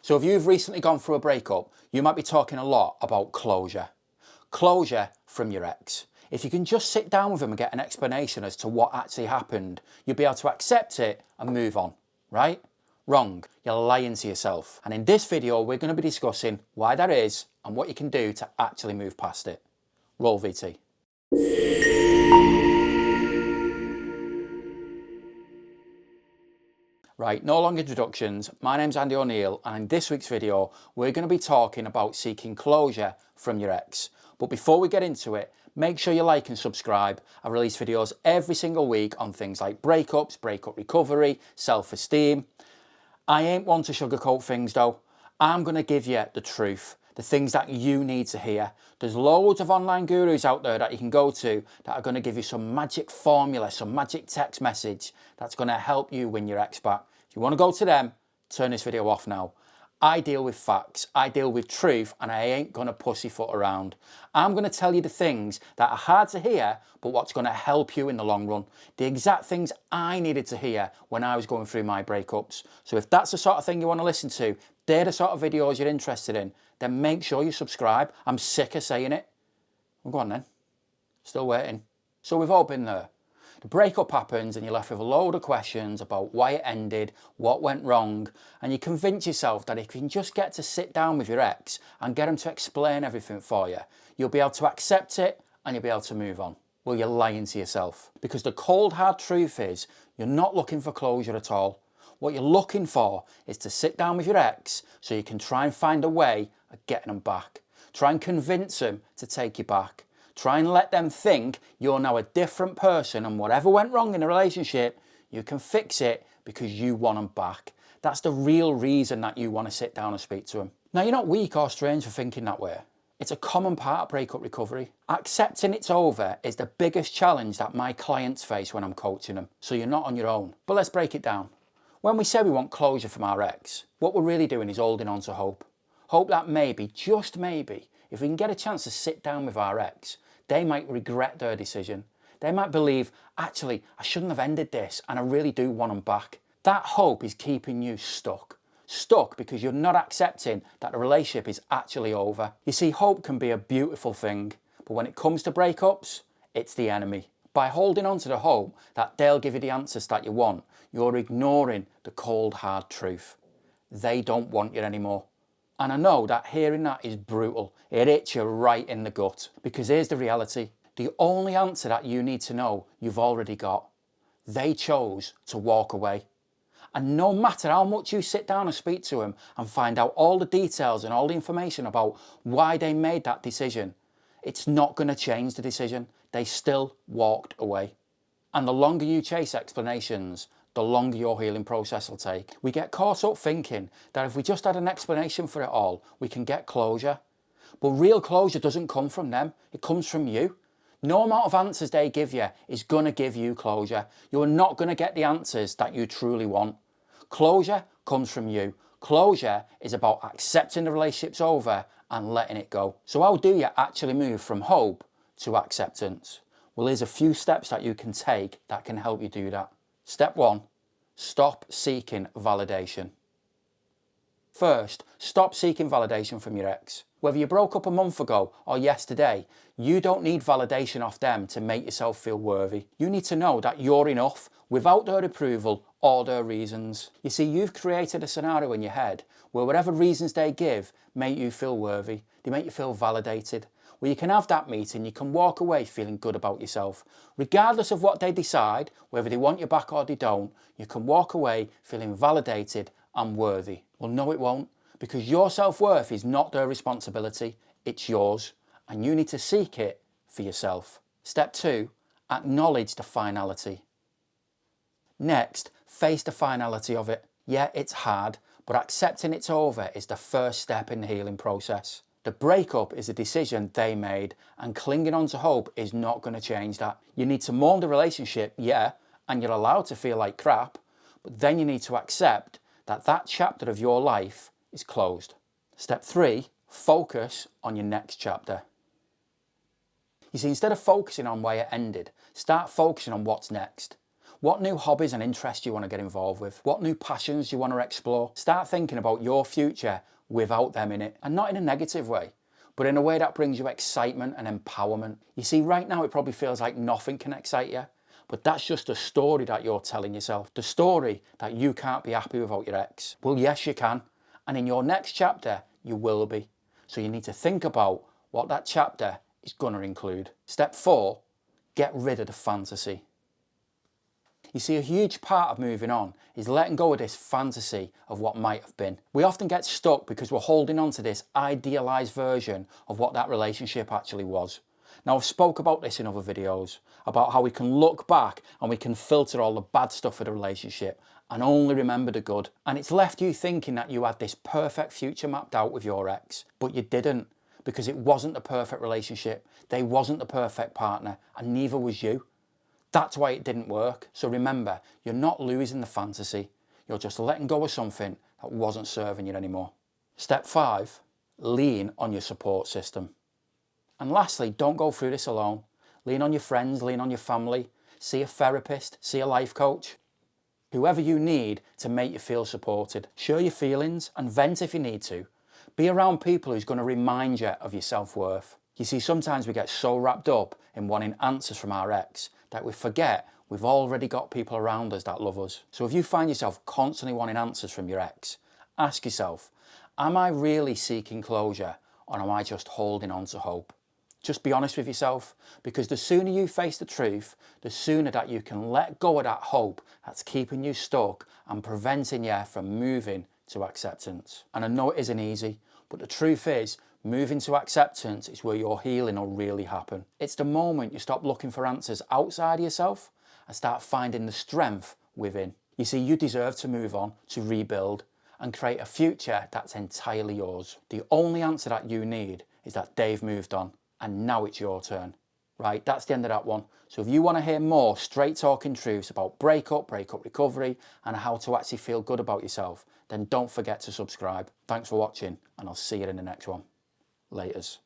So if you've recently gone through a breakup, you might be talking a lot about closure. Closure from your ex. If you can just sit down with them and get an explanation as to what actually happened, you'll be able to accept it and move on, right? Wrong. You're lying to yourself. And in this video, we're going to be discussing why that is and what you can do to actually move past it. Roll VT. Right, no long introductions. My name's Andy O'Neill, and in this week's video, we're going to be talking about seeking closure from your ex. But before we get into it, make sure you like and subscribe. I release videos every single week on things like breakups, breakup recovery, self-esteem. I ain't one to sugarcoat things though. I'm going to give you the truth, the things that you need to hear. There's loads of online gurus out there that you can go to that are going to give you some magic formula, some magic text message that's going to help you win your ex back. If you want to go to them, turn this video off now. I deal with facts, I deal with truth, and I ain't going to pussyfoot around. I'm going to tell you the things that are hard to hear, but what's going to help you in the long run. The exact things I needed to hear when I was going through my breakups. So if that's the sort of thing you want to listen to, they're the sort of videos you're interested in, then make sure you subscribe. I'm sick of saying it. Well, go on then. Still waiting. So we've all been there. The breakup happens and you're left with a load of questions about why it ended, what went wrong, and you convince yourself that if you can just get to sit down with your ex and get them to explain everything for you, you'll be able to accept it and you'll be able to move on. Well, you're lying to yourself, because the cold hard truth is you're not looking for closure at all. What you're looking for is to sit down with your ex so you can try and find a way of getting them back. Try and convince them to take you back. Try and let them think you're now a different person, and whatever went wrong in the relationship, you can fix it because you want them back. That's the real reason that you want to sit down and speak to them. Now, you're not weak or strange for thinking that way. It's a common part of breakup recovery. Accepting it's over is the biggest challenge that my clients face when I'm coaching them, so you're not on your own. But let's break it down. When we say we want closure from our ex, what we're really doing is holding on to hope. Hope that maybe, just maybe, if we can get a chance to sit down with our ex, they might regret their decision. They might believe, actually, I shouldn't have ended this and I really do want them back. That hope is keeping you stuck. Stuck because you're not accepting that the relationship is actually over. You see, hope can be a beautiful thing, but when it comes to breakups, it's the enemy. By holding on to the hope that they'll give you the answers that you want, you're ignoring the cold, hard truth. They don't want you anymore. And I know that hearing that is brutal. It hits you right in the gut. Because here's the reality. The only answer that you need to know, you've already got. They chose to walk away. And no matter how much you sit down and speak to them and find out all the details and all the information about why they made that decision, it's not going to change the decision. They still walked away. And the longer you chase explanations, the longer your healing process will take. We get caught up thinking that if we just had an explanation for it all, we can get closure. But real closure doesn't come from them, it comes from you. No amount of answers they give you is going to give you closure. You're not going to get the answers that you truly want. Closure comes from you. Closure is about accepting the relationship's over and letting it go. So how do you actually move from hope to acceptance? Well, here's a few steps that you can take that can help you do that. Step 1, stop seeking validation. First, stop seeking validation from your ex. Whether you broke up a month ago or yesterday, you don't need validation off them to make yourself feel worthy. You need to know that you're enough without their approval or their reasons. You see, you've created a scenario in your head where whatever reasons they give make you feel worthy. They make you feel validated. Well, you can have that meeting, you can walk away feeling good about yourself. Regardless of what they decide, whether they want you back or they don't, you can walk away feeling validated and worthy. Well, no, it won't, because your self-worth is not their responsibility, it's yours, and you need to seek it for yourself. Step 2, acknowledge the finality. Next, face the finality of it. Yeah, it's hard, but accepting it's over is the first step in the healing process. The breakup is a decision they made, and clinging on to hope is not going to change that. You need to mourn the relationship, yeah, and you're allowed to feel like crap, but then you need to accept that that chapter of your life is closed. Step 3, focus on your next chapter. You see, instead of focusing on where it ended, start focusing on what's next. What new hobbies and interests do you want to get involved with? What new passions do you want to explore? Start thinking about your future without them in it, and not in a negative way, but in a way that brings you excitement and empowerment. You see, right now it probably feels like nothing can excite you, but that's just a story that you're telling yourself. The story that you can't be happy without your ex. Well, yes, you can. And in your next chapter, you will be. So you need to think about what that chapter is going to include. Step 4, get rid of the fantasy. You see, a huge part of moving on is letting go of this fantasy of what might have been. We often get stuck because we're holding on to this idealised version of what that relationship actually was. Now, I've spoke about this in other videos, about how we can look back and we can filter all the bad stuff of the relationship and only remember the good. And it's left you thinking that you had this perfect future mapped out with your ex, but you didn't, because it wasn't the perfect relationship, they wasn't the perfect partner, and neither was you. That's why it didn't work. So remember, you're not losing the fantasy, you're just letting go of something that wasn't serving you anymore. Step 5, lean on your support system. And lastly, don't go through this alone. Lean on your friends, lean on your family, see a therapist, see a life coach, whoever you need to make you feel supported. Share your feelings and vent if you need to. Be around people who's going to remind you of your self-worth. You see, sometimes we get so wrapped up in wanting answers from our ex that we forget we've already got people around us that love us. So if you find yourself constantly wanting answers from your ex, ask yourself, am I really seeking closure, or am I just holding on to hope? Just be honest with yourself, because the sooner you face the truth, the sooner that you can let go of that hope that's keeping you stuck and preventing you from moving to acceptance. And I know it isn't easy, but the truth is, moving to acceptance is where your healing will really happen. It's the moment you stop looking for answers outside of yourself and start finding the strength within. You see, you deserve to move on, to rebuild, and create a future that's entirely yours. The only answer that you need is that they've moved on, and now it's your turn. Right, that's the end of that one. So if you want to hear more straight talking truths about breakup recovery, and how to actually feel good about yourself, then don't forget to subscribe. Thanks for watching, and I'll see you in the next one. Laters.